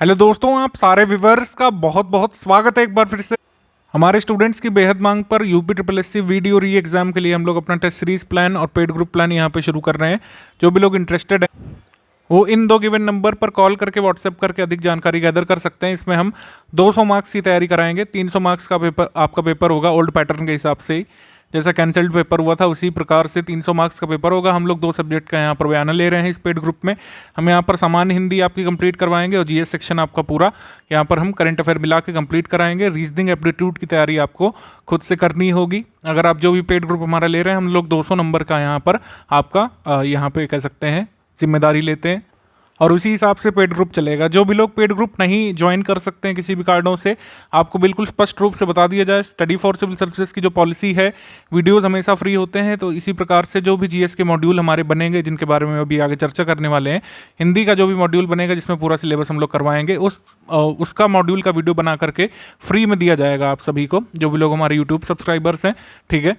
Hello दोस्तों, आप सारे व्यूवर्स का बहुत बहुत स्वागत है एक बार फिर से हमारे स्टूडेंट्स की बेहद मांग पर UP triple S C VDO re exam के लिए हम लोग अपना टेस्ट सीरीज प्लान और पेड ग्रुप प्लान यहाँ पे शुरू कर रहे हैं। जो भी लोग इंटरेस्टेड है वो इन दो गिवन नंबर पर कॉल करके व्हाट्सएप करके अधिक जानकारी गैदर कर सकते हैं। इसमें हम 200 मार्क्स की तैयारी कराएंगे। 300 मार्क्स का पेपर आपका पेपर होगा ओल्ड पैटर्न के हिसाब से ही, जैसा कैंसल्ड पेपर हुआ था उसी प्रकार से 300 मार्क्स का पेपर होगा। हम लोग 2 सब्जेक्ट का यहाँ पर बयाना ले रहे हैं इस पेड ग्रुप में। हम यहाँ पर सामान्य हिंदी आपकी कंप्लीट करवाएंगे और जीएस सेक्शन आपका पूरा यहाँ पर हम करंट अफेयर मिला के कंप्लीट कराएंगे। रीजनिंग एप्टीट्यूड की तैयारी आपको खुद से करनी होगी। अगर आप जो भी पेड ग्रुप हमारा ले रहे हैं, हम लोग 200 नंबर का यहाँ पर आपका यहाँ पे कह सकते हैं जिम्मेदारी लेते हैं और उसी हिसाब से पेड ग्रुप चलेगा। जो भी लोग पेड ग्रुप नहीं ज्वाइन कर सकते हैं किसी भी कारणों से, आपको बिल्कुल स्पष्ट रूप से बता दिया जाए, स्टडी फॉर सिविल सर्विसेज की जो पॉलिसी है, वीडियोस हमेशा फ्री होते हैं। तो इसी प्रकार से जो भी जीएस के मॉड्यूल हमारे बनेंगे, जिनके बारे में अभी आगे चर्चा करने वाले हैं, हिंदी का जो भी मॉड्यूल बनेगा जिसमें पूरा सिलेबस हम लोग करवाएंगे, उसका मॉड्यूल का वीडियो बना करके फ्री में दिया जाएगा आप सभी को, जो भी लोग हमारे यूट्यूब सब्सक्राइबर्स हैं। ठीक है,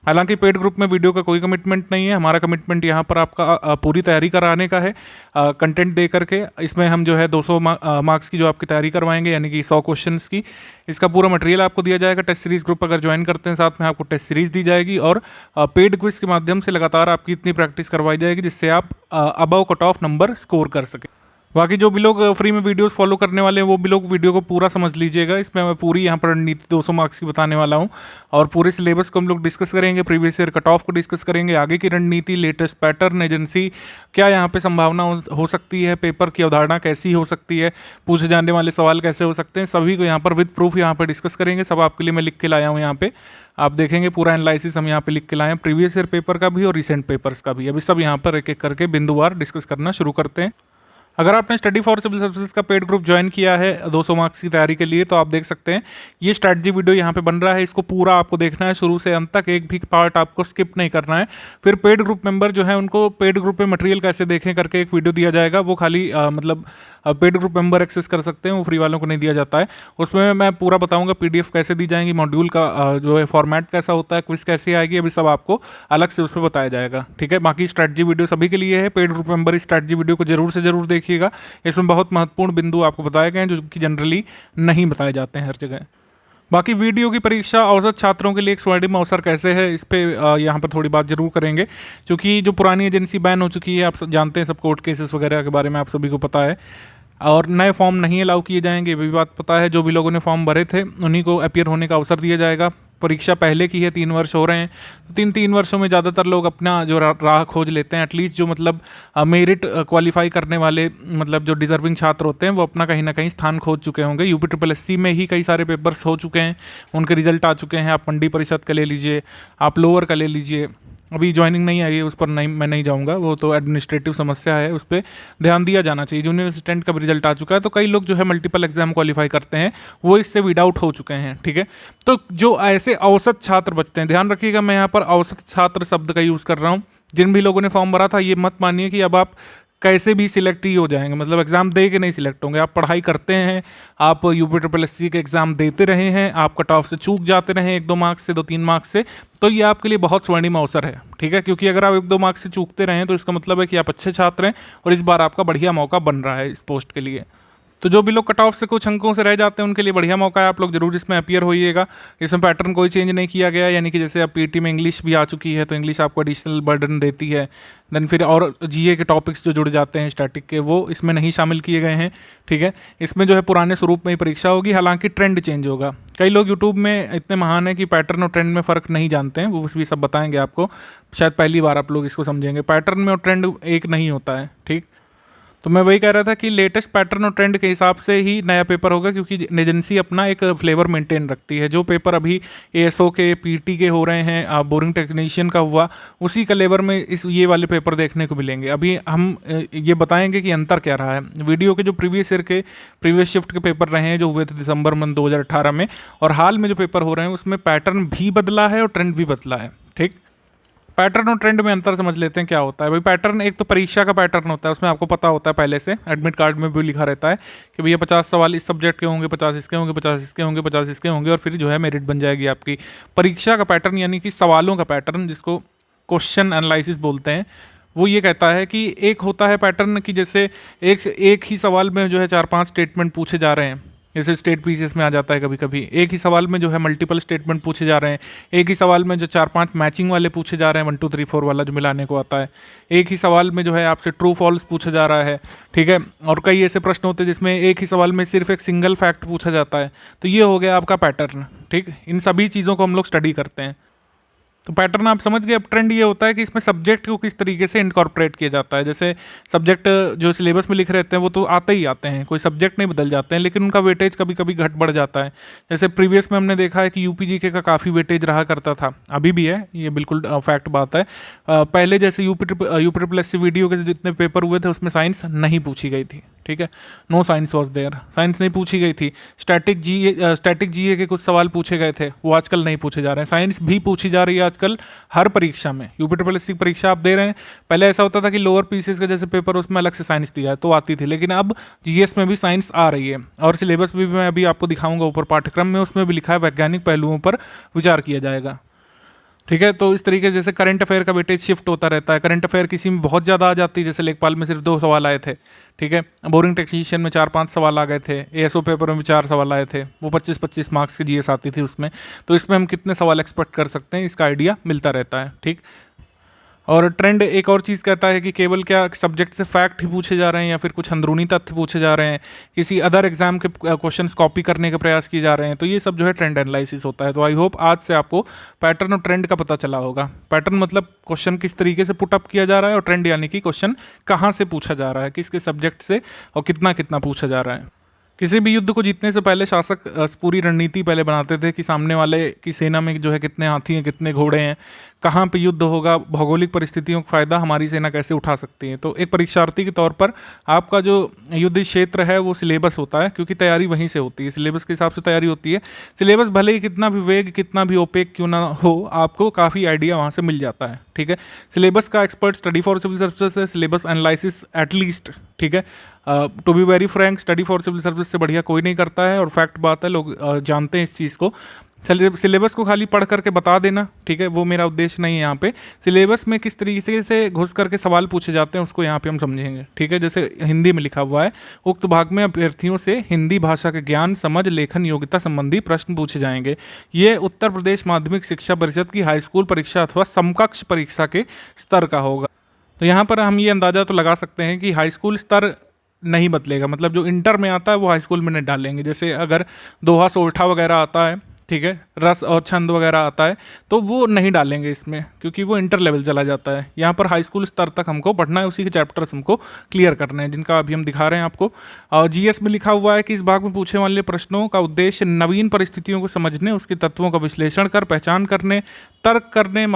हालांकि पेड ग्रुप में वीडियो का कोई कमिटमेंट नहीं है। हमारा कमिटमेंट यहाँ पर आपका पूरी तैयारी कराने का है, कंटेंट दे करके। इसमें हम जो है 200 मार्क्स की जो आपकी तैयारी करवाएंगे, यानी कि 100 क्वेश्चंस की। इसका पूरा मटेरियल आपको दिया जाएगा। टेस्ट सीरीज ग्रुप अगर ज्वाइन करते हैं साथ में आपको टेस्ट सीरीज दी जाएगी और पेड क्विज के माध्यम से लगातार आपकी इतनी प्रैक्टिस करवाई जाएगी जिससे आप above cut off number score कर सकें। बाकी जो भी लोग फ्री में वीडियोस फॉलो करने वाले हैं वो भी लोग वीडियो को पूरा समझ लीजिएगा। इसमें मैं पूरी यहाँ पर रणनीति 200 मार्क्स की बताने वाला हूँ और पूरे सिलेबस को हम लोग डिस्कस करेंगे, प्रीवियस ईयर कट ऑफ को डिस्कस करेंगे, आगे की रणनीति, लेटेस्ट पैटर्न, एजेंसी, क्या यहाँ पे संभावना हो सकती है, पेपर की अवधारणा कैसी हो सकती है, पूछे जाने वाले सवाल कैसे हो सकते हैं, सभी को यहाँ पर विद प्रूफ यहाँ पर डिस्कस करेंगे। सब आपके लिए मैं लिख के लाया हूँ यहाँ पे, आप देखेंगे पूरा एनालिसिस हम यहाँ पे लिख के लाए हैं, प्रीवियस ईयर पेपर का भी और रिसेंट पेपर्स का भी। अभी सब यहाँ पर एक एक करके बिंदुवार डिस्कस करना शुरू करते हैं। अगर आपने स्टडी फॉर सिविल सर्विसेज का पेड ग्रुप ज्वाइन किया है 200 मार्क्स की तैयारी के लिए, तो आप देख सकते हैं ये स्ट्रैटेजी वीडियो यहाँ पे बन रहा है। इसको पूरा आपको देखना है शुरू से अंत तक, एक भी पार्ट आपको स्किप नहीं करना है। फिर पेड ग्रुप मेंबर जो है उनको पेड ग्रुप में मटेरियल कैसे देखें करके एक वीडियो दिया जाएगा। वो खाली मतलब पेड ग्रुप मेंबर एक्सेस कर सकते हैं, वो फ्री वालों को नहीं दिया जाता है। उसमें मैं पूरा बताऊंगा पीडीएफ कैसे दी जाएंगी, मॉड्यूल का जो है फॉर्मेट कैसा होता है, क्विज कैसे आएगी, अभी सब आपको अलग से उसमें बताया जाएगा। ठीक है, बाकी स्ट्रैटेजी वीडियो सभी के लिए है। पेड ग्रुप मेंबर इस स्ट्रैटेजी वीडियो को जरूर से जरूर देखिएगा। इसमें बहुत महत्वपूर्ण बिंदु आपको बताए गए हैं जो कि जनरली नहीं बताए जाते हैं हर जगह। बाकी वीडियो की परीक्षा औसत छात्रों के लिए एक स्वर्णिम अवसर कैसे है, इस पे यहाँ पर थोड़ी बात जरूर करेंगे, क्योंकि जो पुरानी एजेंसी बैन हो चुकी है, आप सब जानते हैं, सब कोर्ट केसेस वगैरह के बारे में आप सभी को पता है, और नए फॉर्म नहीं अलाउ किए जाएंगे, ये भी बात पता है। जो भी लोगों ने फॉर्म भरे थे उन्हीं को अपीयर होने का अवसर दिया जाएगा। परीक्षा पहले की है, 3 वर्ष हो रहे हैं, तो तीन वर्षों में ज़्यादातर लोग अपना जो राह खोज लेते हैं। एटलीस्ट जो मतलब मेरिट क्वालिफाई करने वाले, मतलब जो डिजर्विंग छात्र होते हैं, वो अपना कहीं ना कहीं स्थान खोज चुके होंगे। यूपी ट्रिपल एस सी में ही कई सारे पेपर्स हो चुके हैं, उनके रिजल्ट आ चुके हैं। आप मंडी परिषद का ले लीजिए, आप लोअर का ले लीजिए, अभी ज्वाइनिंग नहीं आई है उस पर नहीं, मैं नहीं जाऊंगा, वो तो एडमिनिस्ट्रेटिव समस्या है, उस पर ध्यान दिया जाना चाहिए। जूनियर असिस्टेंट का भी रिजल्ट आ चुका है, तो कई लोग जो है मल्टीपल एग्जाम क्वालिफाई करते हैं, वो इससे वीड आउट हो चुके हैं। ठीक है, तो जो ऐसे औसत छात्र बचते हैं, ध्यान रखिएगा मैं यहाँ पर औसत छात्र शब्द का यूज़ कर रहा हूँ। जिन भी लोगों ने फॉर्म भरा था, ये मत मानिए कि अब आप कैसे भी सिलेक्ट ही हो जाएंगे, मतलब एग्जाम दे के नहीं सिलेक्ट होंगे। आप पढ़ाई करते हैं, आप यूपी ट्रिपल एस सी के एग्जाम देते रहे हैं, आप कट ऑफ से चूक जाते रहे 1-2 मार्क्स से, 2-3 मार्क्स से, तो ये आपके लिए बहुत स्वर्णिम अवसर है। ठीक है, क्योंकि अगर आप 1-2 मार्क्स से चूकते रहे तो इसका मतलब है कि आप अच्छे छात्र हैं और इस बार आपका बढ़िया मौका बन रहा है इस पोस्ट के लिए। तो जो भी लोग कट ऑफ से कुछ अंकों से रह जाते हैं उनके लिए बढ़िया मौका है, आप लोग जरूर इसमें अपीयर होइएगा। इसमें पैटर्न कोई चेंज नहीं किया गया, यानी कि जैसे अब पीटी में इंग्लिश भी आ चुकी है, तो इंग्लिश आपको एडिशनल बर्डन देती है। देन फिर और जीए के टॉपिक्स जो जुड़ जाते हैं स्टैटिक के, वो इसमें नहीं शामिल किए गए हैं। ठीक है, इसमें जो है पुराने स्वरूप में ही परीक्षा होगी, हालांकि ट्रेंड चेंज होगा। कई लोग यूट्यूब में इतने महान है कि पैटर्न और ट्रेंड में फ़र्क नहीं जानते हैं, वो भी सब बताएंगे आपको। शायद पहली बार आप लोग इसको समझेंगे, पैटर्न में और ट्रेंड एक नहीं होता है। ठीक, तो मैं वही कह रहा था कि लेटेस्ट पैटर्न और ट्रेंड के हिसाब से ही नया पेपर होगा, क्योंकि एजेंसी अपना एक फ्लेवर मेंटेन रखती है। जो पेपर अभी एएसओ के, पीटी के हो रहे हैं, बोरिंग टेक्नीशियन का हुआ, उसी का लेवर में ये वाले पेपर देखने को मिलेंगे। अभी हम ये बताएंगे कि अंतर क्या रहा है। वीडियो के जो प्रीवियस शिफ्ट के पेपर रहे हैं, जो हुए थे दिसंबर मंथ 2018 में, और हाल में जो पेपर हो रहे हैं, उसमें पैटर्न भी बदला है और ट्रेंड भी बदला है। ठीक, पैटर्न और ट्रेंड में अंतर समझ लेते हैं क्या होता है। भाई पैटर्न एक तो परीक्षा का पैटर्न होता है, उसमें आपको पता होता है पहले से, एडमिट कार्ड में भी लिखा रहता है कि भैया 50 सवाल इस सब्जेक्ट के होंगे, 50 इसके होंगे, 50 इसके होंगे, 50 इसके होंगे, और फिर जो है मेरिट बन जाएगी आपकी। परीक्षा का पैटर्न यानी कि सवालों का पैटर्न, जिसको क्वेश्चन एनालिसिस बोलते हैं, वो ये कहता है कि एक होता है पैटर्न कि जैसे एक एक ही सवाल में जो है 4-5 स्टेटमेंट पूछे जा रहे हैं, जैसे स्टेट पीसीएस में आ जाता है कभी कभी। एक ही सवाल में जो है मल्टीपल स्टेटमेंट पूछे जा रहे हैं, एक ही सवाल में जो 4-5 मैचिंग वाले पूछे जा रहे हैं, 1 2 3 4 वाला जो मिलाने को आता है। एक ही सवाल में जो है आपसे ट्रू फॉल्स पूछा जा रहा है, ठीक है। और कई ऐसे प्रश्न होते हैं जिसमें एक ही सवाल में सिर्फ एक सिंगल फैक्ट पूछा जाता है। तो ये हो गया आपका पैटर्न, ठीक। इन सभी चीज़ों को हम लोग स्टडी करते हैं। तो पैटर्न आप समझ गए। अब ट्रेंड ये होता है कि इसमें सब्जेक्ट को किस तरीके से इनकॉर्पोरेट किया जाता है। जैसे सब्जेक्ट जो सिलेबस में लिख रहते हैं वो तो आते ही आते हैं, कोई सब्जेक्ट नहीं बदल जाते हैं, लेकिन उनका वेटेज कभी कभी घट बढ़ जाता है। जैसे प्रीवियस में हमने देखा है कि यूपीजीके का काफ़ी वेटेज रहा करता था, अभी भी है, ये बिल्कुल फैक्ट बात है। पहले जैसे यूपी वीडियो के जितने पेपर हुए थे उसमें साइंस नहीं पूछी गई थी, ठीक है। No science was there, science नहीं पूछी गई थी। स्टैटिक जीए के कुछ सवाल पूछे गए थे, वो आजकल नहीं पूछे जा रहे हैं। साइंस भी पूछी जा रही है आजकल हर परीक्षा में। यूपी परीक्षा आप दे रहे हैं, पहले ऐसा होता था कि लोअर पीसीएस का जैसे पेपर उसमें अलग से साइंस दिया है तो आती थी, लेकिन अब जीएस में भी साइंस आ रही है। और सिलेबस भी मैं अभी आपको दिखाऊंगा ऊपर पाठ्यक्रम में, उसमें भी लिखा है वैज्ञानिक पहलुओं पर विचार किया जाएगा, ठीक है। तो इस तरीके से जैसे करंट अफेयर का वेटेज शिफ्ट होता रहता है। करंट अफेयर किसी में बहुत ज़्यादा आ जाती है, जैसे लेखपाल में सिर्फ 2 सवाल आए थे, ठीक है। बोरिंग टेक्नीशियन में 4-5 सवाल आ गए थे। एएसओ पेपर में भी 4 सवाल आए थे, वो 25-25 मार्क्स की जीएस आती थी उसमें। तो इसमें हम कितने सवाल एक्सपेक्ट कर सकते हैं, इसका आइडिया मिलता रहता है, ठीक। और ट्रेंड एक और चीज़ कहता है कि केवल क्या सब्जेक्ट से फैक्ट ही पूछे जा रहे हैं या फिर कुछ अंदरूनी तथ्य पूछे जा रहे हैं, किसी अदर एग्जाम के क्वेश्चंस कॉपी करने के प्रयास किए जा रहे हैं। तो ये सब जो है ट्रेंड एनालिसिस होता है। तो आई होप आज से आपको पैटर्न और ट्रेंड का पता चला होगा। पैटर्न मतलब क्वेश्चन किस तरीके से पुटअप किया जा रहा है, और ट्रेंड यानी कि क्वेश्चन कहाँ से पूछा जा रहा है, किसके सब्जेक्ट से और कितना कितना पूछा जा रहा है। किसी भी युद्ध को जीतने से पहले शासक पूरी रणनीति पहले बनाते थे कि सामने वाले की सेना में जो है कितने हाथी हैं, कितने घोड़े हैं, कहाँ पे युद्ध होगा, भौगोलिक परिस्थितियों का फ़ायदा हमारी सेना कैसे उठा सकती है। तो एक परीक्षार्थी के तौर पर आपका जो युद्ध क्षेत्र है वो सिलेबस होता है, क्योंकि तैयारी वहीं से होती है, सिलेबस के हिसाब से तैयारी होती है। सिलेबस भले ही कितना भी वेग, कितना भी ओपेक क्यों ना हो, आपको काफ़ी आइडिया वहाँ से मिल जाता है, ठीक है। सिलेबस का expert study for civil services है, सिलेबस एनालिसिस एटलीस्ट, ठीक है। To be very frank, study for civil service से बढ़िया कोई नहीं करता है, और फैक्ट बात है, लोग जानते हैं इस चीज़ को। सिलेबस को खाली पढ़ करके बता देना, ठीक है, वो मेरा उद्देश्य नहीं है यहाँ पे। सिलेबस में किस तरीके से घुस करके सवाल पूछे जाते हैं उसको यहाँ पे हम समझेंगे, ठीक है। जैसे हिंदी में लिखा हुआ है, उक्त भाग में अभ्यर्थियों से हिंदी भाषा के ज्ञान, समझ, लेखन योग्यता संबंधी प्रश्न पूछे जाएंगे। ये उत्तर प्रदेश माध्यमिक शिक्षा परिषद की हाई स्कूल परीक्षा अथवा समकक्ष परीक्षा के स्तर का होगा। तो यहाँ पर हम ये अंदाजा तो लगा सकते हैं कि हाई स्कूल स्तर नहीं बदलेगा, मतलब जो इंटर में आता है वो हाई स्कूल में नहीं डालेंगे। जैसे अगर दोहा सोल्ठा वगैरह आता है, ठीक है, रस और छंद वगैरह आता है, तो वो नहीं डालेंगे इसमें, क्योंकि वो इंटर लेवल चला जाता है। यहाँ पर हाई स्कूल स्तर तक हमको पढ़ना है, उसी के चैप्टर्स हमको क्लियर करने हैं, जिनका अभी हम दिखा रहे हैं आपको। और जीएस में लिखा हुआ है कि इस भाग में पूछे वाले प्रश्नों का उद्देश्य नवीन परिस्थितियों को समझने, उसके तत्वों का विश्लेषण कर पहचान करने, तर्क करने,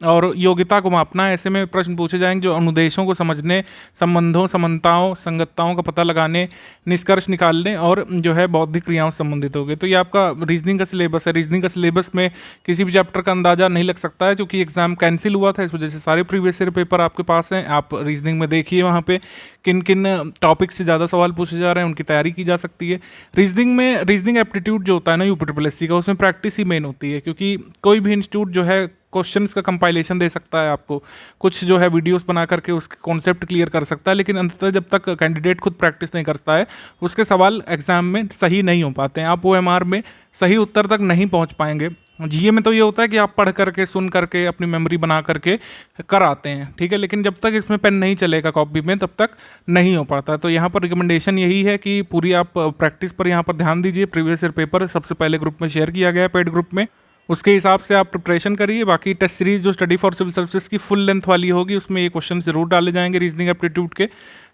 और योग्यता को मापना। ऐसे में प्रश्न पूछे जाएंगे जो अनुदेशों को समझने, संबंधों, समानताओं, संगतताओं का पता लगाने, निष्कर्ष निकालने और जो है बौद्धिक क्रियाओं से संबंधित होंगे। तो ये आपका रीजनिंग का सिलेबस है। रीजनिंग का सिलेबस में किसी भी चैप्टर का अंदाजा नहीं लग सकता है, क्योंकि एग्जाम कैंसिल हुआ था, इस वजह से सारे प्रीवियस ईयर पेपर आपके पास हैं। आप रीजनिंग में देखिए वहाँ पे किन किन टॉपिक से ज़्यादा सवाल पूछे जा रहे हैं, उनकी तैयारी की जा सकती है। रीजनिंग एप्टीट्यूड जो होता है ना यूपी का, उसमें प्रैक्टिस ही मेन होती है, क्योंकि कोई भी इंस्टीट्यूट जो है क्वेश्चंस का कंपाइलेशन दे सकता है आपको, कुछ जो है वीडियोस बना करके उसके कॉन्सेप्ट क्लियर कर सकता है, लेकिन अंततः जब तक कैंडिडेट खुद प्रैक्टिस नहीं करता है उसके सवाल एग्जाम में सही नहीं हो पाते हैं। आप ओएमआर में सही उत्तर तक नहीं पहुंच पाएंगे। जीए में तो ये होता है कि आप पढ़ करके, सुन करके, अपनी मेमोरी बना करके कर आते हैं, ठीक है, लेकिन जब तक इसमें पेन नहीं चलेगा कॉपी में तब तक नहीं हो पाता। तो यहाँ पर रिकमेंडेशन यही है कि पूरी आप प्रैक्टिस पर यहाँ पर ध्यान दीजिए। प्रीवियस ईयर पेपर सबसे पहले ग्रुप में शेयर किया गया है, पेड ग्रुप में, उसके हिसाब से आप प्रिपरेशन करिए। बाकी टेस्ट सीरीज जो स्टडी फॉर सिविल सर्विसेज की फुल लेंथ वाली होगी उसमें ये क्वेश्चन जरूर डाले जाएंगे रीजनिंग एप्टीट्यूड के,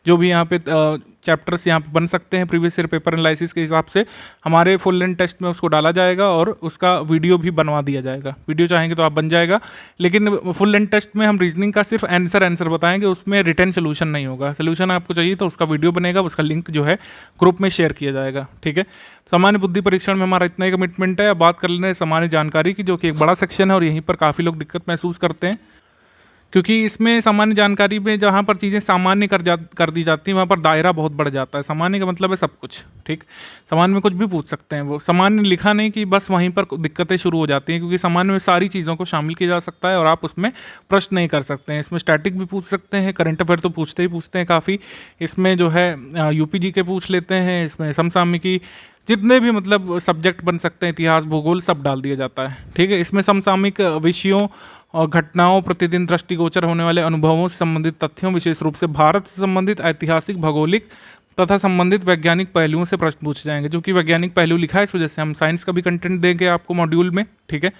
जो भी यहाँ पे चैप्टर्स यहाँ पे बन सकते हैं प्रीवियस ईयर पेपर एनालिसिस के हिसाब से, हमारे फुल लेंथ टेस्ट में उसको डाला जाएगा और उसका वीडियो भी बनवा दिया जाएगा। वीडियो चाहेंगे तो आप बन जाएगा, लेकिन फुल लेंथ टेस्ट में हम रीजनिंग का सिर्फ आंसर बताएंगे, उसमें रिटर्न सोल्यूशन नहीं होगा। सोल्यूशन आपको चाहिए तो उसका वीडियो बनेगा, उसका लिंक जो है ग्रुप में शेयर किया जाएगा, ठीक है। सामान्य बुद्धि परीक्षण में हमारा इतना ही कमिटमेंट है। अब बात कर लेना है सामान्य जानकारी की, जो कि एक बड़ा सेक्शन है और यहीं पर काफ़ी लोग दिक्कत महसूस करते हैं। क्योंकि इसमें सामान्य जानकारी में जहाँ पर चीज़ें सामान्य कर दी जाती हैं वहाँ पर दायरा बहुत बढ़ जाता है। सामान्य का मतलब है सब कुछ, ठीक। सामान्य में कुछ भी पूछ सकते हैं, वो सामान्य लिखा नहीं कि बस वहीं पर दिक्कतें शुरू हो जाती हैं, क्योंकि सामान्य में सारी चीज़ों को शामिल किया जा सकता है और आप उसमें प्रश्न नहीं कर सकते हैं। इसमें स्टैटिक भी पूछ सकते हैं, करंट अफेयर तो पूछते ही पूछते हैं काफ़ी। इसमें जो है यूपीजी के पूछ लेते हैं, इसमें समसामयिकी, जितने भी मतलब सब्जेक्ट बन सकते हैं, इतिहास भूगोल सब डाल दिया जाता है, ठीक है। इसमें समसामयिक विषयों और घटनाओं, प्रतिदिन दृष्टिगोचर होने वाले अनुभवों से संबंधित तथ्यों, विशेष रूप से भारत से संबंधित ऐतिहासिक, भौगोलिक तथा संबंधित वैज्ञानिक पहलुओं से प्रश्न पूछे जाएंगे। जो कि वैज्ञानिक पहलू लिखा है, इस वजह से हम साइंस का भी कंटेंट देंगे आपको मॉड्यूल में, ठीक है।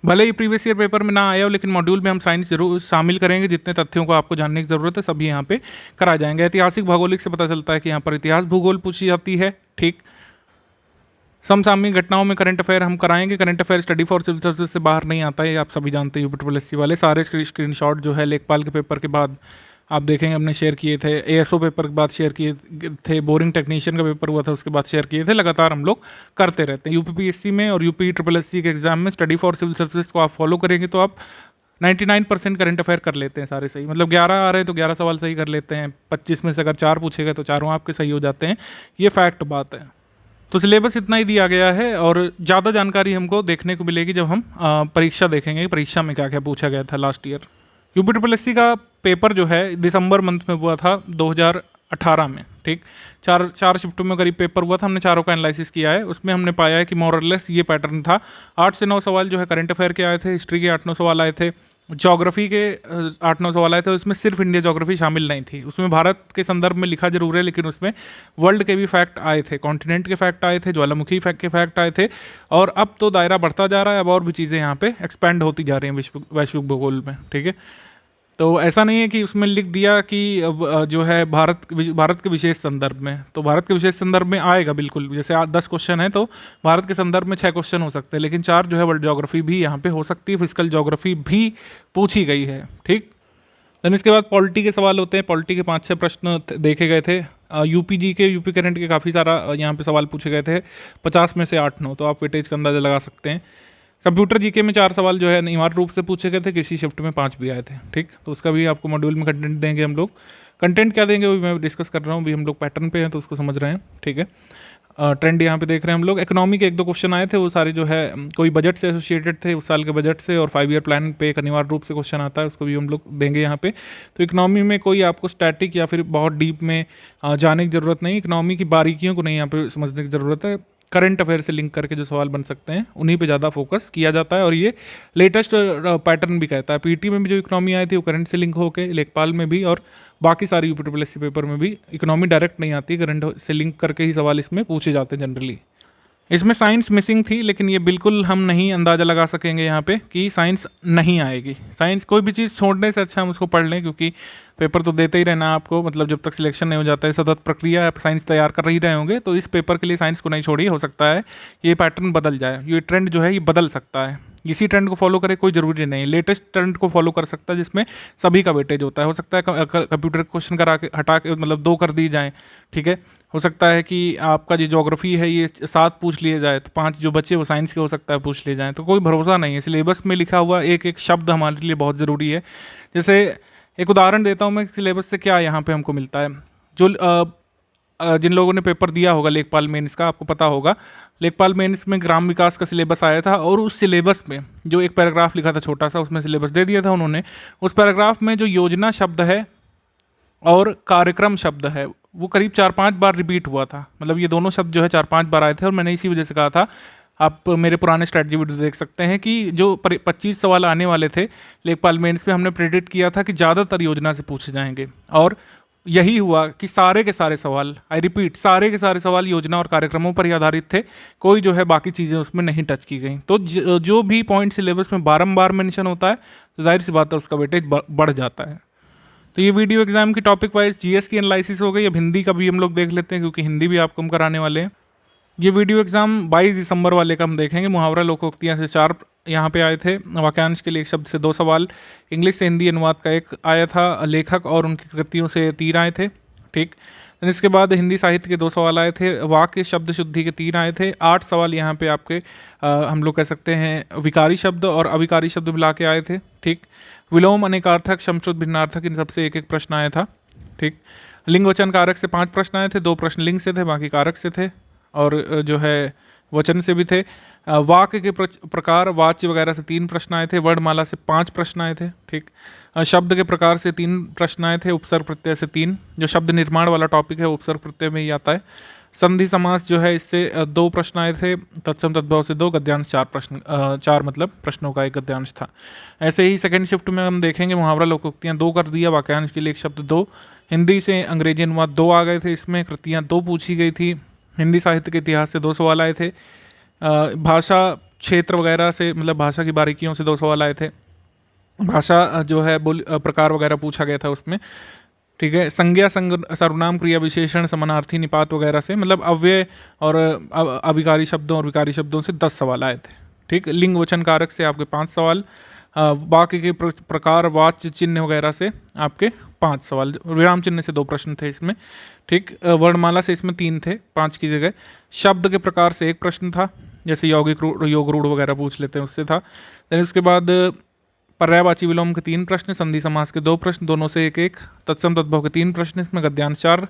भले ही प्रीवियस ईयर पेपर में ना आया हो, लेकिन मॉड्यूल में हम साइंस जरूर शामिल करेंगे। जितने तथ्यों को आपको जानने की ज़रूरत है सभी यहाँ पे कराए जाएंगे। ऐतिहासिक, भौगोलिक से पता चलता है कि यहाँ पर इतिहास भूगोल पूछी जाती है, ठीक। समसामयिक घटनाओं में करंट अफेयर हम कराएंगे। Current affair study for civil services से बाहर नहीं आता है, आप सभी जानते हैं। यूपीएससी वाले सारे स्क्रीनशॉट जो है लेखपाल के पेपर के बाद आप देखेंगे हमने शेयर किए थे, एएसओ पेपर के बाद शेयर किए थे, बोरिंग टेक्नीशियन का पेपर हुआ था उसके बाद शेयर किए थे। लगातार हम लोग करते रहते हैं। यूपीपीएससी में और यूपीएससी के एग्जाम में स्टडी फॉर सिविल सर्विसेज को आप फॉलो करेंगे तो आप 99% करंट अफेयर कर लेते हैं सारे सही। मतलब 11 आ रहे हैं तो 11 सवाल सही कर लेते हैं। 25 में से अगर 4 पूछेगा तो चारों आपके सही हो जाते हैं। ये फैक्ट बात है। तो सिलेबस इतना ही दिया गया है और ज़्यादा जानकारी हमको देखने को मिलेगी जब हम परीक्षा देखेंगे, परीक्षा में क्या क्या पूछा गया था लास्ट ईयर। यूपीएससी का पेपर जो है दिसंबर मंथ में हुआ था 2018 में, ठीक। चार शिफ्टों में करीब पेपर हुआ था। हमने चारों का एनालिसिस किया है, उसमें हमने पाया है कि मोरलेस ये पैटर्न था। 8 से 9 सवाल जो है करंट अफेयर के आए थे, हिस्ट्री के 8-9 सवाल आए थे, ज्योग्राफी के 8-9 सवाल आए थे। उसमें सिर्फ इंडिया ज्योग्राफी शामिल नहीं थी। उसमें भारत के संदर्भ में लिखा जरूर है, लेकिन उसमें वर्ल्ड के भी फैक्ट आए थे, कॉन्टिनेंट के फैक्ट आए थे, ज्वालामुखी फैक्ट के फैक्ट आए थे। और अब तो दायरा बढ़ता जा रहा है, अब और भी चीज़ें यहाँ पे एक्सपैंड होती जा रही हैं वैश्विक भूगोल में, ठीक है। तो ऐसा नहीं है कि उसमें लिख दिया कि जो है भारत के विशेष संदर्भ में, तो भारत के विशेष संदर्भ में आएगा बिल्कुल। जैसे 10 क्वेश्चन है तो भारत के संदर्भ में 6 क्वेश्चन हो सकते हैं, लेकिन 4 जो है वर्ल्ड ज्योग्राफी भी यहाँ पे हो सकती है, फिजिकल ज्योग्राफी भी पूछी गई है, ठीक। देन इसके बाद पॉलिटी के सवाल होते हैं। पॉलिटी के 5-6 प्रश्न देखे गए थे। यूपी करंट के काफ़ी सारा यहाँ पे सवाल पूछे गए थे, 50 में से 8-9, तो आप वेटेज का अंदाज़ा लगा सकते हैं। कंप्यूटर जीके में 4 सवाल जो है अनिवार्य रूप से पूछे गए थे, किसी शिफ्ट में 5 भी आए थे, ठीक। तो उसका भी आपको मॉड्यूल में कंटेंट देंगे हम लोग। कंटेंट क्या देंगे वो मैं डिस्कस कर रहा हूँ, अभी हम लोग पैटर्न पे हैं तो उसको समझ रहे हैं, ठीक है। ट्रेंड यहाँ पे देख रहे हैं हम लोग। इकोनॉमी के 1-2 क्वेश्चन आए थे, वो सारे जो है कोई बजट से एसोसिएटेड थे, उस साल के बजट से, और 5 ईयर प्लान पे एक अनिवार्य रूप से क्वेश्चन आता है, उसको भी हम लोग देंगे यहाँ पे। तो इकोनॉमी में कोई आपको स्टैटिक या फिर बहुत डीप में जाने की ज़रूरत नहीं, इकोनॉमी की बारीकियों को नहीं यहाँ पे समझने की ज़रूरत है। करंट अफेयर से लिंक करके जो सवाल बन सकते हैं उन्हीं पे ज़्यादा फोकस किया जाता है, और ये लेटेस्ट पैटर्न भी कहता है। पीटी में भी जो इकोनॉमी आई थी वो करंट से लिंक होके, लेखपाल में भी और बाकी सारी यूपीएससी पेपर में भी इकोनॉमी डायरेक्ट नहीं आती, करंट से लिंक करके ही सवाल इसमें पूछे जाते हैं जनरली। इसमें साइंस मिसिंग थी, लेकिन ये बिल्कुल हम नहीं अंदाज़ा लगा सकेंगे यहाँ पे कि साइंस नहीं आएगी। साइंस कोई भी चीज़ छोड़ने से अच्छा हम उसको पढ़ लें, क्योंकि पेपर तो देते ही रहना आपको, मतलब जब तक सिलेक्शन नहीं हो जाता है, सतत प्रक्रिया, आप साइंस तैयार कर ही रहे होंगे। तो इस पेपर के लिए साइंस को नहीं छोड़िए, हो सकता है ये पैटर्न बदल जाए, ये ट्रेंड जो है ये बदल सकता है। इसी ट्रेंड को फॉलो करे कोई ज़रूरी नहीं, लेटेस्ट ट्रेंड को फॉलो कर सकता है जिसमें सभी का वेटेज होता है। हो सकता है कंप्यूटर क्वेश्चन करा के हटा के मतलब 2 कर दी जाए, ठीक है। हो सकता है कि आपका जो ज्योग्राफी है ये 7 पूछ लिए जाए, तो 5 जो बच्चे वो साइंस के हो सकता है पूछ लिए जाएँ, तो कोई भरोसा नहीं है। सिलेबस में लिखा हुआ एक एक शब्द हमारे लिए बहुत ज़रूरी है। जैसे एक उदाहरण देता हूँ मैं, सिलेबस से क्या यहाँ पे हमको मिलता है। जो जिन लोगों ने पेपर दिया होगा लेखपाल मेंस का, आपको पता होगा लेखपाल मेंस में ग्राम विकास का सिलेबस आया था, और उस सिलेबस में जो एक पैराग्राफ लिखा था छोटा सा, उसमें सिलेबस दे दिया था उन्होंने। उस पैराग्राफ में जो योजना शब्द है और कार्यक्रम शब्द है वो करीब 4-5 बार रिपीट हुआ था। मतलब ये दोनों शब्द जो है 4-5 बार आए थे, और मैंने इसी वजह से कहा था, आप मेरे पुराने स्ट्रैटेजी वीडियो देख सकते हैं कि जो 25 सवाल आने वाले थे लेखपाल मेंस में, हमने प्रेडिक्ट किया था कि ज़्यादातर योजना से पूछे जाएंगे, और यही हुआ कि सारे के सारे सवाल, आई रिपीट, सारे के सारे सवाल योजना और कार्यक्रमों पर ही आधारित थे। कोई जो है बाकी चीज़ें उसमें नहीं टच की गई। तो जो भी पॉइंट सिलेबस में बारंबार मेंशन होता है तो जाहिर सी बात है उसका वेटेज बढ़ जाता है। तो ये वीडियो एग्जाम की टॉपिक वाइज जीएस की एनालिसिस हो गई। अब हिंदी का भी हम लोग देख लेते हैं, क्योंकि हिंदी भी आपको हम कराने वाले हैं। ये वीडियो एग्जाम 22 दिसंबर वाले का हम देखेंगे। मुहावरा लोकोक्तियाँ से 4 यहाँ पे आए थे, वाक्यांश के लिए 1 शब्द से 2 सवाल, इंग्लिश से हिंदी अनुवाद का 1 आया था, लेखक और उनकी कृतियों से 3 आए थे, ठीक। then इसके बाद हिंदी साहित्य के 2 सवाल आए थे, वाक्य शब्द शुद्धि के 3 आए थे, 8 सवाल यहाँ पे आपके हम लोग कह सकते हैं विकारी शब्द और अविकारी शब्द मिला के आए थे। ठीक। विलोम, अनेकार्थक, समश्रुत, भिन्नार्थक, इन सबसे एक एक प्रश्न आया था। ठीक। लिंग वचन कारक से 5 प्रश्न आए थे, 2 प्रश्न लिंग से थे, बाकी कारक से थे और जो है वचन से भी थे। वाक्य के प्रकार, वाच्य वगैरह से 3 प्रश्न आए थे, वर्णमाला से 5 प्रश्न आए थे। ठीक। शब्द के प्रकार से 3 प्रश्न आए थे, उपसर्ग प्रत्यय से 3। जो शब्द निर्माण वाला टॉपिक है उपसर्ग प्रत्यय में ही आता है। संधि समास जो है इससे 2 प्रश्न आए थे, तत्सम तद्भव से 2, गद्यांश 4 प्रश्न, 4 मतलब प्रश्नों का एक गद्यांश था। ऐसे ही सेकंड शिफ्ट में हम देखेंगे मुहावरा लोकोक्तियाँ 2 कर दिया, वाक्यांश के लिए एक शब्द 2, हिंदी से अंग्रेजी अनुवाद 2 आ गए थे, इसमें कृतियाँ 2 पूछी गई थी, हिंदी साहित्य के इतिहास से 2 सवाल आए थे, भाषा क्षेत्र वगैरह से मतलब भाषा की बारीकियों से 2 सवाल आए थे, भाषा जो है बोल प्रकार वगैरह पूछा गया था उसमें। ठीक है। संज्ञा, सर्वनाम, क्रिया विशेषण, समानार्थी, निपात वगैरह से मतलब अव्यय और अविकारी शब्दों और विकारी शब्दों से 10 सवाल आए थे। ठीक। लिंग वचन कारक से आपके 5 सवाल, वाक्य के प्रकार, वाच्य चिन्ह वगैरह से आपके 5 सवाल, विराम चिन्ह से 2 प्रश्न थे इसमें। ठीक। वर्णमाला से इसमें 3 थे 5 की जगह। शब्द के प्रकार से 1 प्रश्न था, जैसे यौगिक, योग, रूढ़ वगैरह पूछ लेते हैं उससे था। देन उसके बाद पर्यायवाची विलोम के 3 प्रश्न, संधि समास के 2 प्रश्न, दोनों से 1-1, तत्सम तद्भव के 3 प्रश्न, इसमें गद्यांश 4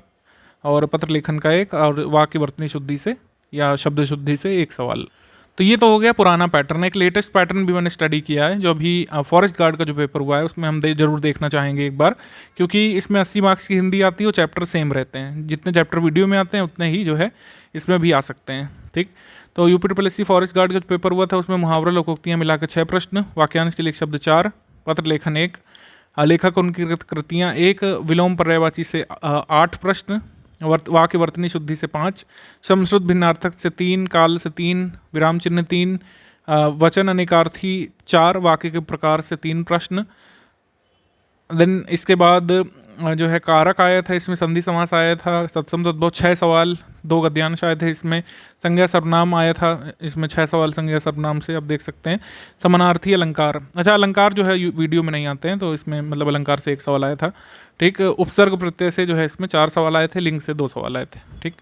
और पत्र लेखन का 1 और वाक्य वर्तनी शुद्धि से या शब्द शुद्धि से 1 सवाल। तो ये तो हो गया पुराना पैटर्न। एक लेटेस्ट पैटर्न भी मैंने स्टडी किया है, जो अभी फॉरेस्ट गार्ड का जो पेपर हुआ है उसमें हम जरूर देखना चाहेंगे एक बार, क्योंकि इसमें 80 मार्क्स की हिंदी आती है और चैप्टर सेम रहते हैं, जितने चैप्टर वीडियो में आते हैं उतने ही जो है इसमें भी आ सकते हैं। ठीक। तो यूपीपीएससी फॉरेस्ट गार्ड का जो पेपर हुआ था उसमें मुहावरा लोकोक्तियाँ मिलाकर 6 प्रश्न, वाक्यांश के लिए एक शब्द 4, पत्र लेखन 1, लेखक उनकी कृतियाँ 1, विलोम पर्यायवाची से 8 प्रश्न, वाक्य वर्तनी शुद्धि से 5, समश्रुत भिन्नार्थक से 3, काल से 3, विराम चिन्ह 3, वचन अनेकार्थी 4, वाक्य के प्रकार से 3 प्रश्न। देन इसके बाद जो है कारक आया था, इसमें संधि समास आया था, तत्सम तद्भव 6 सवाल, 2 गद्यांश आए थे इसमें। संज्ञा सर्वनाम आया था, इसमें 6 सवाल संज्ञा सर्वनाम से आप देख सकते हैं। समानार्थी, अलंकार, अच्छा अलंकार जो है वीडियो में नहीं आते हैं तो इसमें मतलब अलंकार से 1 सवाल आया था। ठीक। उपसर्ग प्रत्यय से जो है इसमें 4 सवाल आए थे, लिंग से 2 सवाल आए थे। ठीक।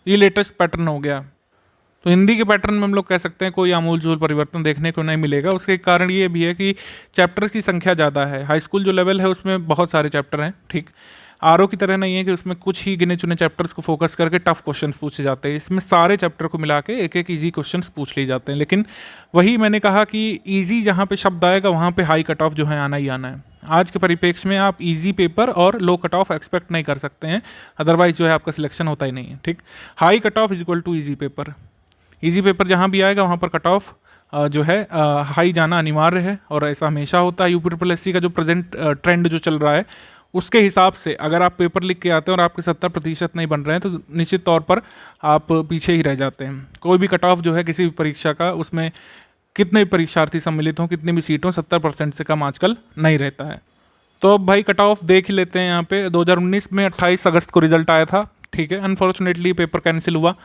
ये लेटेस्ट पैटर्न हो गया। तो हिंदी के पैटर्न में हम लोग कह सकते हैं कोई आमूल जूल परिवर्तन देखने को नहीं मिलेगा। उसके कारण ये भी है कि चैप्टर्स की संख्या ज़्यादा है। हाई स्कूल जो लेवल है उसमें बहुत सारे चैप्टर हैं। ठीक। आरओ की तरह नहीं है कि उसमें कुछ ही गिने चुने चैप्टर्स को फोकस करके टफ क्वेश्चंस पूछे जाते हैं। इसमें सारे चैप्टर को मिला के एक एक ईजी क्वेश्चंस पूछ लिए जाते हैं। लेकिन वही मैंने कहा कि ईजी जहाँ पे शब्द आएगा वहाँ पे हाई कट ऑफ जो है आना ही आना है। आज के परिप्रेक्ष्य में आप इजी पेपर और लो कट ऑफ एक्सपेक्ट नहीं कर सकते हैं, अदरवाइज जो है आपका सिलेक्शन होता ही नहीं है। ठीक। High cut off is equal to easy paper. Easy paper जहाँ भी आएगा वहाँ पर कट ऑफ जो है हाई जाना अनिवार्य है और ऐसा हमेशा होता है। यूपीपीएससी का जो प्रेजेंट ट्रेंड जो चल रहा है उसके हिसाब से अगर आप पेपर लिख के आते हैं और आपके 70% नहीं बन रहे हैं तो निश्चित तौर पर आप पीछे ही रह जाते हैं। कोई भी कट ऑफ जो है किसी भी परीक्षा का, उसमें कितने भी परीक्षार्थी सम्मिलित हों, कितनी भी सीट हों, 70% से कम आजकल नहीं रहता है। तो अब भाई कट ऑफ देख ही लेते हैं। यहाँ पे 2019 में 28 अगस्त को रिजल्ट आया था। ठीक है। अनफॉर्चुनेटली पेपर कैंसिल हुआ।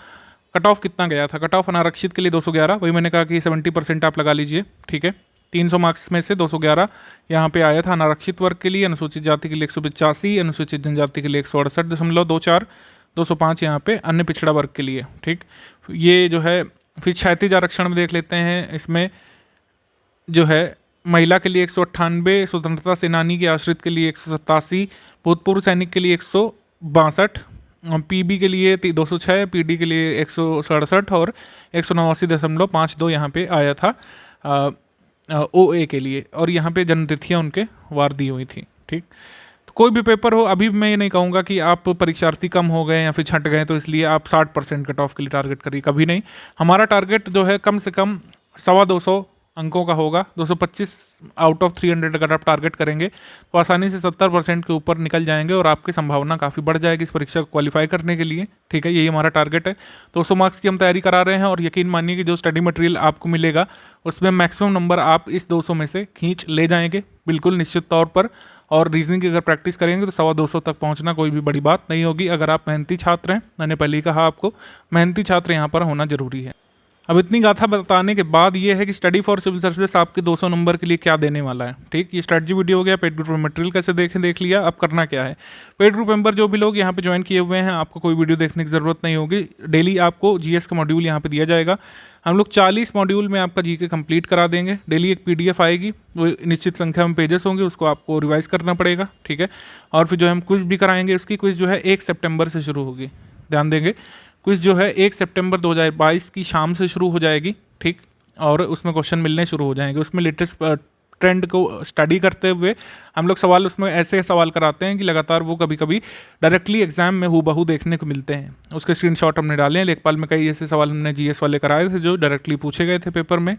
कट ऑफ कितना गया था? कट ऑफ अनारक्षित के लिए 211, वही मैंने कहा कि 70% आप लगा लीजिए। ठीक है। 300 मार्क्स में से 211 यहाँ पे आया था अनारक्षित वर्ग के लिए, अनुसूचित जाति के लिए 185, अनुसूचित जनजाति के लिए 168.24, 205 यहाँ पे अन्य पिछड़ा वर्ग के लिए। ठीक। ये जो है फिर क्षैतिज आरक्षण में देख लेते हैं। इसमें जो है महिला के लिए 198, स्वतंत्रता सेनानी के आश्रित के लिए 187, भूतपूर्व सैनिक के लिए 162, पीबी के लिए 206, पीडी के लिए 167 और 189.52 यहाँ पे आया था ओए के लिए। और यहाँ पे जन्मतिथियाँ उनके वार दी हुई थी। ठीक। तो कोई भी पेपर हो, अभी मैं ये नहीं कहूँगा कि आप परीक्षार्थी कम हो गए या फिर छट गए तो इसलिए आप 60% कट ऑफ के लिए टारगेट करिए, कभी नहीं। हमारा टारगेट जो है कम से कम 225 अंकों का होगा। 225 आउट ऑफ 300 अगर आप टारगेट करेंगे तो आसानी से 70% के ऊपर निकल जाएंगे और आपकी संभावना काफ़ी बढ़ जाएगी इस परीक्षा को क्वालिफाई करने के लिए। ठीक है। यही हमारा टारगेट है। 200 मार्क्स की हम तैयारी करा रहे हैं और यकीन मानिए कि जो स्टडी मटेरियल आपको मिलेगा उसमें मैक्सिमम नंबर आप इस 200 में से खींच ले जाएंगे, बिल्कुल निश्चित तौर पर। और रीजनिंग की अगर प्रैक्टिस करेंगे तो 225 तक पहुँचना कोई भी बड़ी बात नहीं होगी, अगर आप मेहनती छात्र हैं। मैंने पहले ही कहा आपको, मेहनती छात्र यहाँ पर होना जरूरी है। अब इतनी गाथा बताने के बाद ये है कि स्टडी फॉर सिविल सर्विसेज आपके 200 नंबर के लिए क्या देने वाला है। ठीक, ये स्ट्रेटजी वीडियो हो गया। पेड ग्रुप में मटेरियल कैसे देख लिया। अब करना क्या है, पेड ग्रुप मेंबर जो भी लोग यहाँ पे ज्वाइन किए हुए हैं, आपको कोई वीडियो देखने की जरूरत नहीं होगी। डेली आपको जीएस का मॉड्यूल यहाँ पे दिया जाएगा। हम लोग 40 मॉड्यूल में आपका जीके कंप्लीट करा देंगे। डेली एक पीडीएफ आएगी, वो निश्चित संख्या में पेजेस होंगे, उसको आपको रिवाइज करना पड़ेगा। ठीक है, और फिर जो हम क्विज भी कराएंगे, उसकी क्विज जो है 1 सितंबर से शुरू होगी। ध्यान देंगे, क्विज जो है 1 सितंबर 2022 की शाम से शुरू हो जाएगी। ठीक, और उसमें क्वेश्चन मिलने शुरू हो जाएंगे। उसमें लेटेस्ट ट्रेंड को स्टडी करते हुए हम लोग सवाल उसमें ऐसे सवाल कराते हैं कि लगातार वो कभी कभी डायरेक्टली एग्जाम में हूबहू देखने को मिलते हैं। उसके स्क्रीनशॉट हमने डाले हैं। लेखपाल में कई ऐसे सवाल हमने जीएस वाले कराए थे जो डायरेक्टली पूछे गए थे पेपर में,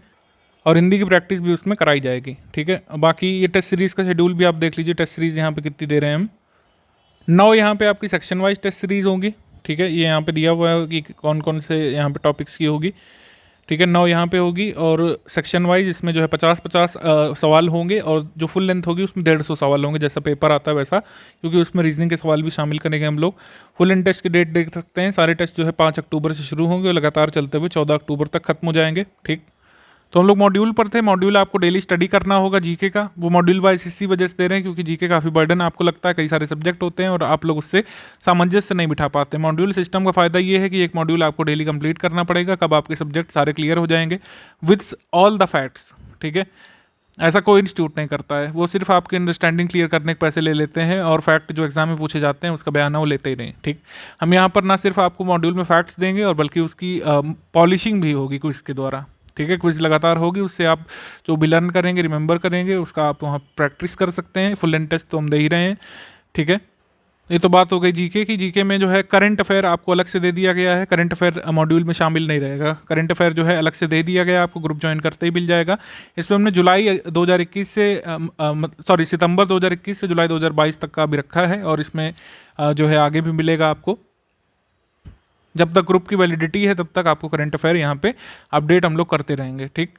और हिंदी की प्रैक्टिस भी उसमें कराई जाएगी। ठीक है, बाकी ये टेस्ट सीरीज़ का शेड्यूल भी आप देख लीजिए। टेस्ट सीरीज़ यहाँ पे कितनी दे रहे हैं हम, 9 यहाँ पे आपकी सेक्शन वाइज टेस्ट सीरीज़ होंगी। ठीक है, ये यहाँ पे दिया हुआ है कि कौन कौन से यहाँ पे टॉपिक्स की होगी। ठीक है, 9 यहाँ पे होगी, और सेक्शन वाइज इसमें जो है 50-50 सवाल होंगे, और जो फुल लेंथ होगी उसमें 150 सवाल होंगे, जैसा पेपर आता है वैसा, क्योंकि उसमें रीजनिंग के सवाल भी शामिल करेंगे हम लोग। फुल एंड टेस्ट की डेट देख सकते हैं। सारे टेस्ट जो है 5 अक्टूबर से शुरू होंगे और लगातार चलते हुए 14 अक्टूबर तक खत्म हो जाएंगे। ठीक, तो हम लोग मॉड्यूल पर थे। मॉड्यूल आपको डेली स्टडी करना होगा जीके का। वो मॉड्यूल वाइज इसी वजह से दे रहे हैं क्योंकि जीके काफ़ी बर्डन आपको लगता है, कई सारे सब्जेक्ट होते हैं और आप लोग उससे सामंजस्य नहीं बिठा पाते। मॉड्यूल सिस्टम का फ़ायदा ये है कि एक मॉड्यूल आपको डेली कंप्लीट करना पड़ेगा, कब आपके सब्जेक्ट सारे क्लियर हो जाएंगे विथ ऑल द फैक्ट्स। ठीक है, ऐसा कोई इंस्टीट्यूट नहीं करता है, वो सिर्फ आपकी अंडरस्टैंडिंग क्लियर करने के पैसे ले लेते हैं, और फैक्ट जो एग्जाम में पूछे जाते हैं उसका बयाना वो लेते ही नहीं। ठीक, हम यहाँ पर ना सिर्फ आपको मॉड्यूल में फैक्ट्स देंगे, और बल्कि उसकी पॉलिशिंग भी होगी क्विज के द्वारा। ठीक है, क्विज लगातार होगी, उससे आप जो भी लर्न करेंगे, रिमेंबर करेंगे, उसका आप वहाँ प्रैक्टिस कर सकते हैं। फुल एंड टेस्ट तो हम दे ही रहे हैं। ठीक है, ये तो बात हो गई जीके की। जीके में जो है करंट अफेयर आपको अलग से दे दिया गया है। करंट अफेयर मॉड्यूल में शामिल नहीं रहेगा। करंट अफेयर जो है अलग से दे दिया गया, आपको ग्रुप ज्वाइन करते ही मिल जाएगा। इसमें हमने जुलाई 2021 से सितंबर 2021 से जुलाई 2022 तक का भी रखा है, और इसमें जो है आगे भी मिलेगा आपको। जब तक ग्रुप की वैलिडिटी है तब तक आपको करंट अफेयर यहाँ पे अपडेट हम लोग करते रहेंगे। ठीक,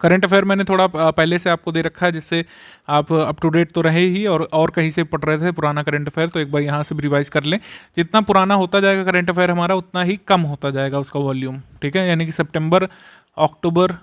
करंट अफेयर मैंने थोड़ा पहले से आपको दे रखा है, जिससे आप अप टू डेट तो रहे ही, और कहीं से पढ़ रहे थे पुराना करंट अफेयर, तो एक बार यहाँ से भी रिवाइज कर लें। जितना पुराना होता जाएगा करंट अफेयर हमारा, उतना ही कम होता जाएगा उसका वॉल्यूम। ठीक है, यानी कि सितंबर, अक्टूबर,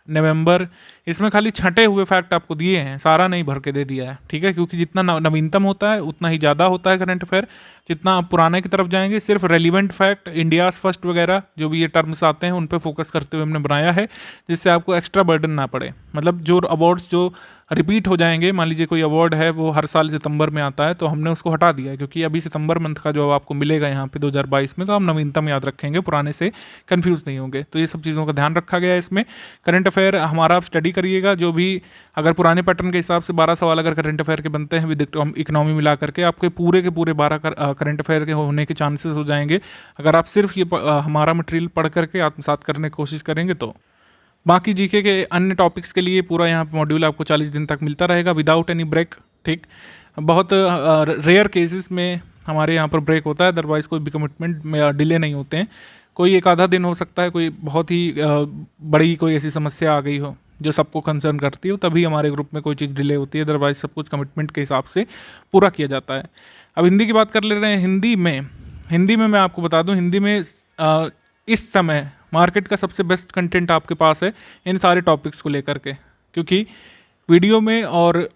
नवंबर, इसमें खाली छंटे हुए फैक्ट आपको दिए हैं, सारा नहीं भर के दे दिया है। ठीक है, क्योंकि जितना नवीनतम होता है उतना ही ज़्यादा होता है करंट अफेयर। जितना आप पुराने की तरफ जाएंगे, सिर्फ रेलिवेंट फैक्ट, इंडियाज़ फर्स्ट वगैरह जो भी ये टर्म्स आते हैं उन पे फोकस करते हुए हमने बनाया है, जिससे आपको एक्स्ट्रा बर्डन ना पड़े। मतलब जो अवार्ड्स जो रिपीट हो जाएंगे, मान लीजिए कोई अवार्ड है वो हर साल सितंबर में आता है, तो हमने उसको हटा दिया है, क्योंकि अभी सितंबर मंथ का जो आपको मिलेगा यहाँ पे 2022 में, तो आप नवीनतम याद रखेंगे, पुराने से कंफ्यूज नहीं होंगे। तो ये सब चीज़ों का ध्यान रखा गया है इसमें। करंट अफेयर हमारा आप स्टडी करिएगा, जो भी अगर पुराने पैटर्न के हिसाब से 12 सवाल अगर करंट अफेयर के बनते हैं विद इकोनॉमी मिला करके, आपके पूरे के पूरे 12 करंट अफेयर के होने के चांसेस हो जाएंगे, अगर आप सिर्फ ये हमारा मटेरियल पढ़ करके आत्मसात करने की कोशिश करेंगे तो। बाकी जीके के अन्य टॉपिक्स के लिए पूरा यहाँ पे मॉड्यूल आपको 40 दिन तक मिलता रहेगा विदाउट एनी ब्रेक। ठीक, बहुत रेयर केसेस में हमारे यहाँ पर ब्रेक होता है, अदरवाइज कोई भी कमिटमेंट में डिले नहीं होते हैं। कोई एक आधा दिन हो सकता है, कोई बहुत ही बड़ी कोई ऐसी समस्या आ गई हो जो सबको कंसर्न करती हो, तभी हमारे ग्रुप में कोई चीज़ डिले होती है, अदरवाइज सब कुछ कमिटमेंट के हिसाब से पूरा किया जाता है। अब हिंदी की बात कर ले रहे हैं। हिंदी में मैं आपको बता दूं, हिंदी में इस समय मार्केट का सबसे बेस्ट कंटेंट आपके पास है इन सारे टॉपिक्स को लेकर के, क्योंकि वीडियो में और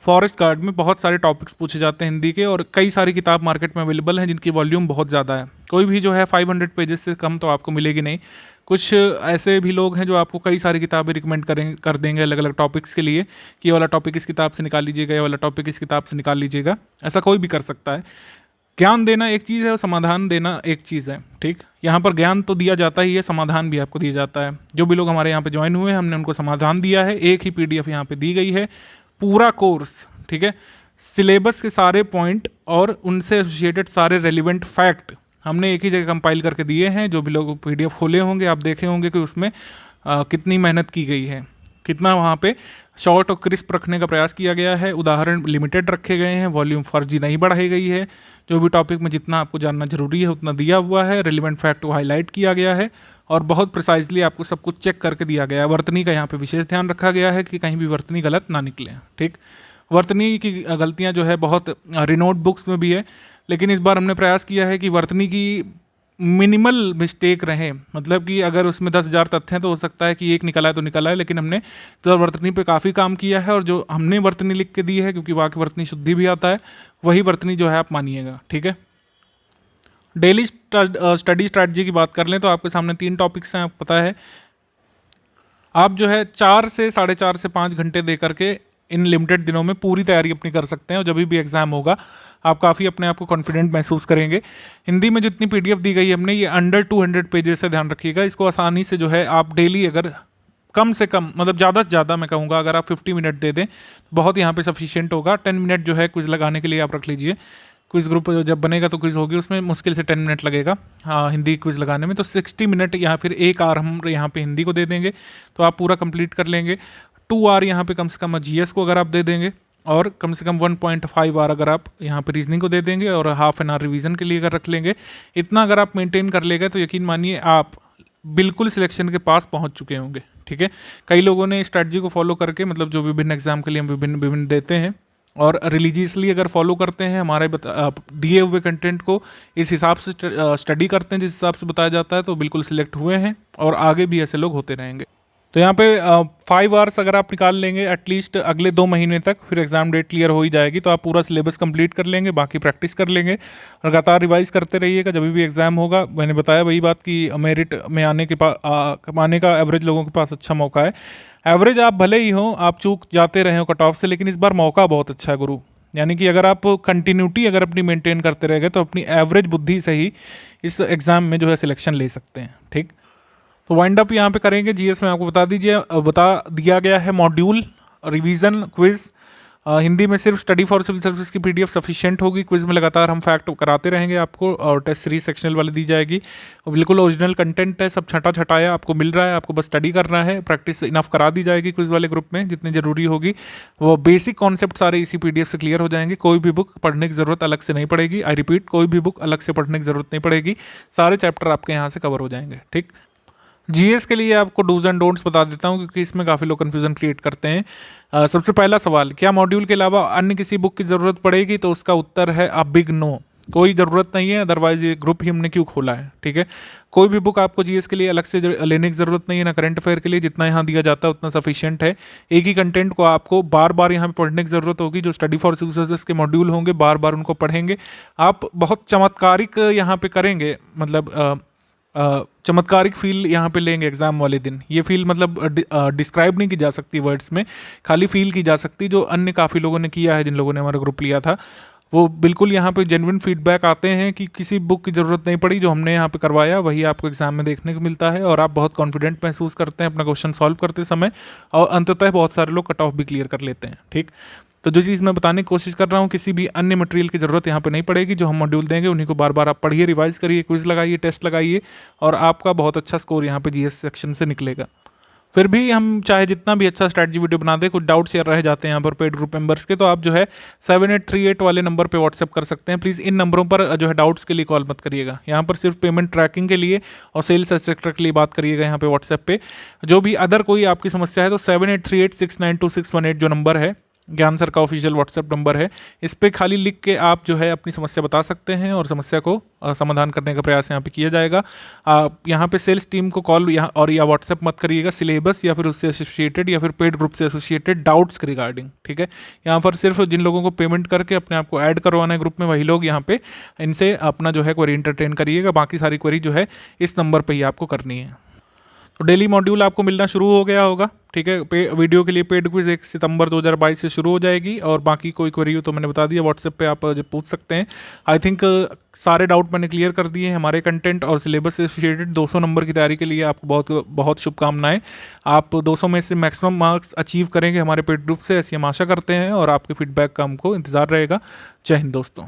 फॉरेस्ट गार्ड में बहुत सारे टॉपिक्स पूछे जाते हैं हिंदी के, और कई सारी किताब मार्केट में अवेलेबल हैं जिनकी वॉल्यूम बहुत ज़्यादा है। कोई भी जो है 500 पेजेस से कम तो आपको मिलेगी नहीं। कुछ ऐसे भी लोग हैं जो आपको कई सारी किताबें रिकमेंड कर देंगे अलग अलग टॉपिक्स के लिए, कि ये वाला टॉपिक इस किताब से निकाल लीजिएगा, ये वाला टॉपिक इस किताब से निकाल लीजिएगा। ऐसा कोई भी कर सकता है। ज्ञान देना एक चीज़ है और समाधान देना एक चीज़ है। ठीक, यहाँ पर ज्ञान तो दिया जाता ही है, समाधान भी आपको दिया जाता है। जो भी लोग हमारे यहाँ पे ज्वाइन हुए हैं, हमने उनको समाधान दिया है। एक ही पीडीएफ यहाँ पे दी गई है, पूरा कोर्स। ठीक है, सिलेबस के सारे पॉइंट और उनसे एसोसिएटेड सारे रेलिवेंट फैक्ट हमने एक ही जगह कंपाइल करके दिए हैं। जो भी लोग पीडीएफ खोले होंगे, आप देखे होंगे कि उसमें कितनी मेहनत की गई है, कितना वहाँ पे शॉर्ट और क्रिस्प रखने का प्रयास किया गया है। उदाहरण लिमिटेड रखे गए हैं, वॉल्यूम फर्जी नहीं बढ़ाई गई है। जो भी टॉपिक में जितना आपको जानना जरूरी है उतना दिया हुआ है, रेलिवेंट फैक्ट को हाईलाइट किया गया है, और बहुत प्रिसाइजली आपको सब कुछ चेक करके दिया गया है। वर्तनी का यहाँ पे विशेष ध्यान रखा गया है कि कहीं भी वर्तनी गलत ना निकले। ठीक, वर्तनी की गलतियाँ जो है बहुत रिनोट बुक्स में भी है, लेकिन इस बार हमने प्रयास किया है कि वर्तनी की मिनिमल मिस्टेक रहे, मतलब कि अगर उसमें 10,000 तथ्य हैं तो हो सकता है कि एक निकला है तो निकला है, लेकिन हमने तो वर्तनी पे काफ़ी काम किया है और जो हमने वर्तनी लिख के दी है, क्योंकि वाक्य वर्तनी शुद्धि भी आता है, वही वर्तनी जो है आप मानिएगा, ठीक है। डेली स्टडी स्ट्रैटेजी की बात कर लें तो आपके सामने 3 टॉपिक्स हैं, आपको पता है। आप जो है 4 से 4.5 से 5 घंटे दे करके इन लिमिटेड दिनों में पूरी तैयारी अपनी कर सकते हैं और जब भी एग्जाम होगा आप काफ़ी अपने आप को कॉन्फिडेंट महसूस करेंगे। हिंदी में जितनी पीडीएफ दी गई है हमने, ये अंडर 200 पेजेस से, ध्यान रखिएगा। इसको आसानी से जो है आप डेली अगर कम से कम, मतलब ज़्यादा से ज़्यादा मैं कहूँगा, अगर आप 50 मिनट दे दें बहुत यहाँ पे सफिशिएंट होगा। 10 मिनट जो है क्विज लगाने के लिए आप रख लीजिए। क्विज ग्रुप जब बनेगा तो क्विज होगी, उसमें मुश्किल से 10 मिनट लगेगा हाँ हिंदी क्विज लगाने में, तो 60 मिनट या फिर 1 आवर हम यहाँ पे हिंदी को दे देंगे तो आप पूरा कंप्लीट कर लेंगे। 2 आवर यहाँ पे कम से कम जीएस को अगर आप दे देंगे और कम से कम 1.5 आवर अगर आप यहाँ पे रीजनिंग को दे देंगे और हाफ एन आवर रिवीजन के लिए अगर रख लेंगे, इतना अगर आप मेंटेन कर लेंगे तो यकीन मानिए आप बिल्कुल सिलेक्शन के पास पहुँच चुके होंगे, ठीक है। कई लोगों ने स्ट्रैटेजी को फॉलो करके, मतलब जो विभिन्न एग्जाम के लिए हम विभिन्न देते हैं और रिलीजियसली अगर फॉलो करते हैं हमारे दिए हुए कंटेंट को, इस हिसाब से स्टडी करते हैं जिस हिसाब से बताया जाता है, तो बिल्कुल सिलेक्ट हुए हैं और आगे भी ऐसे लोग होते रहेंगे। तो यहाँ पे 5 आवर्स अगर आप निकाल लेंगे एटलीस्ट अगले 2 महीने तक, फिर एग्जाम डेट क्लियर हो ही जाएगी, तो आप पूरा सिलेबस कंप्लीट कर लेंगे, बाकी प्रैक्टिस कर लेंगे। लगातार रिवाइज करते रहिएगा, जब भी एग्जाम होगा। मैंने बताया वही बात कि मेरिट में आने के आने का एवरेज लोगों के पास अच्छा मौका है। एवरेज आप भले ही हो, आप चूक जाते रहे हो कट ऑफ से, लेकिन इस बार मौका बहुत अच्छा है गुरु। यानी कि अगर आप कंटिन्यूटी अगर अपनी मेंटेन करते रह गए तो अपनी एवरेज बुद्धि से ही इस एग्ज़ाम में जो है सिलेक्शन ले सकते हैं, ठीक। तो वाइंड अप यहाँ पे करेंगे। जीएस में आपको बता दिया गया है मॉड्यूल, रिवीजन, क्विज। हिंदी में सिर्फ स्टडी फॉर सिविल सर्विस की पीडीएफ सफिशिएंट होगी। क्विज में लगातार हम फैक्ट कराते रहेंगे आपको और टेस्ट सीरीज सेक्शनल वाली दी जाएगी। बिल्कुल ओरिजिनल कंटेंट है, सब छटा छटाया आपको मिल रहा है, आपको बस स्टडी करना है। प्रैक्टिस इनफ करा दी जाएगी क्विज वाले ग्रुप में जितनी जरूरी होगी। वो बेसिक कॉन्सेप्ट सारे इसी पीडीएफ से क्लियर हो जाएंगे। कोई भी बुक पढ़ने की जरूरत अलग से नहीं पड़ेगी। आई रिपीट, कोई भी बुक अलग से पढ़ने की जरूरत नहीं पड़ेगी, सारे चैप्टर आपके यहाँ से कवर हो जाएंगे, ठीक। जीएस के लिए आपको डूज एंड डोंट्स बता देता हूँ क्योंकि इसमें काफ़ी लोग कन्फ्यूजन क्रिएट करते हैं। सबसे पहला सवाल, क्या मॉड्यूल के अलावा अन्य किसी बुक की ज़रूरत पड़ेगी? तो उसका उत्तर है अ बिग नो, कोई ज़रूरत नहीं है, अदरवाइज ये ग्रुप ही हमने क्यों खोला है, ठीक है। कोई भी बुक आपको जीएस के लिए अलग से लेने की ज़रूरत नहीं है, ना करंट अफेयर के लिए। जितना यहाँ दिया जाता है उतना सफिशिएंट है। एक ही कंटेंट को आपको बार बार यहाँ पे पढ़ने की ज़रूरत होगी। जो स्टडी फॉर सिविल सर्विस के मॉड्यूल होंगे बार बार उनको पढ़ेंगे आप। बहुत चमत्कारिक यहाँ पे करेंगे, मतलब चमत्कारिक फील यहाँ पे लेंगे एग्जाम वाले दिन। ये फील मतलब डिस्क्राइब नहीं की जा सकती वर्ड्स में, खाली फील की जा सकती। जो अन्य काफ़ी लोगों ने किया है, जिन लोगों ने हमारा ग्रुप लिया था, वो बिल्कुल यहाँ पे जेन्युइन फीडबैक आते हैं कि किसी बुक की ज़रूरत नहीं पड़ी। जो हमने यहाँ पे करवाया वही आपको एग्जाम में देखने को मिलता है और आप बहुत कॉन्फिडेंट महसूस करते हैं अपना क्वेश्चन सॉल्व करते समय और अंततः बहुत सारे लोग कट ऑफ भी क्लियर कर लेते हैं, ठीक। तो जो चीज़ मैं बताने की कोशिश कर रहा हूँ, किसी भी अन्य मटेरियल की ज़रूरत यहाँ पे नहीं पड़ेगी। जो हम मॉड्यूल देंगे उन्हीं को बार बार आप पढ़िए, रिवाइज करिए, क्विज लगाइए, टेस्ट लगाइए और आपका बहुत अच्छा स्कोर यहाँ पे जीएस सेक्शन से निकलेगा। फिर भी हम चाहे जितना भी अच्छा स्ट्रैटेजी वीडियो बना दे, कुछ डाउट्स शेयर रह जाते हैं यहाँ पर पेड ग्रुप मेंबर्स के, तो आप जो है 7838 वाले नंबर पे व्हाट्सएप कर सकते हैं। प्लीज़ इन नंबरों पर जो है डाउट्स के लिए कॉल मत करिएगा। यहाँ पर सिर्फ पेमेंट ट्रैकिंग के लिए और सेल्स एक्सेट्रा के लिए बात करिएगा यहाँ पे व्हाट्सएप पे। जो भी अदर कोई आपकी समस्या है तो 7838692618 जो नंबर है, ज्ञान सर का ऑफिशियल व्हाट्सएप नंबर है, इस पर खाली लिख के आप जो है अपनी समस्या बता सकते हैं और समस्या को समाधान करने का प्रयास यहाँ पे किया जाएगा। आप यहाँ पे सेल्स टीम को कॉल या व्हाट्सएप मत करिएगा सिलेबस या फिर उससे एसोसिएटेड या फिर पेड ग्रुप से एसोसिएटेड डाउट्स के रिगार्डिंग, ठीक है। यहाँ पर सिर्फ जिन लोगों को पेमेंट करके अपने आप को ऐड करवाना है ग्रुप में, वही लोग यहाँ पे इनसे अपना जो है क्वेरी इंटरटेन करिएगा। बाकी सारी क्वेरी जो है इस नंबर पर ही आपको करनी है। तो डेली मॉड्यूल आपको मिलना शुरू हो गया होगा, ठीक है। वीडियो के लिए पेड क्विज 1 सितंबर 2022 से शुरू हो जाएगी और बाकी कोई क्वेरी हो तो मैंने बता दिया, व्हाट्सएप पे आप पूछ सकते हैं। आई थिंक सारे डाउट मैंने क्लियर कर दिए हैं। हमारे कंटेंट और सिलेबस से एसोसिएटेड 200 नंबर की तैयारी के लिए आपको बहुत बहुत शुभकामनाएं। आप 200 में से मैक्सिमम मार्क्स अचीव करेंगे हमारे पेड ग्रुप से, ऐसी हम आशा करते हैं और आपके फीडबैक का हमको इंतज़ार रहेगा। जय हिंद दोस्तों।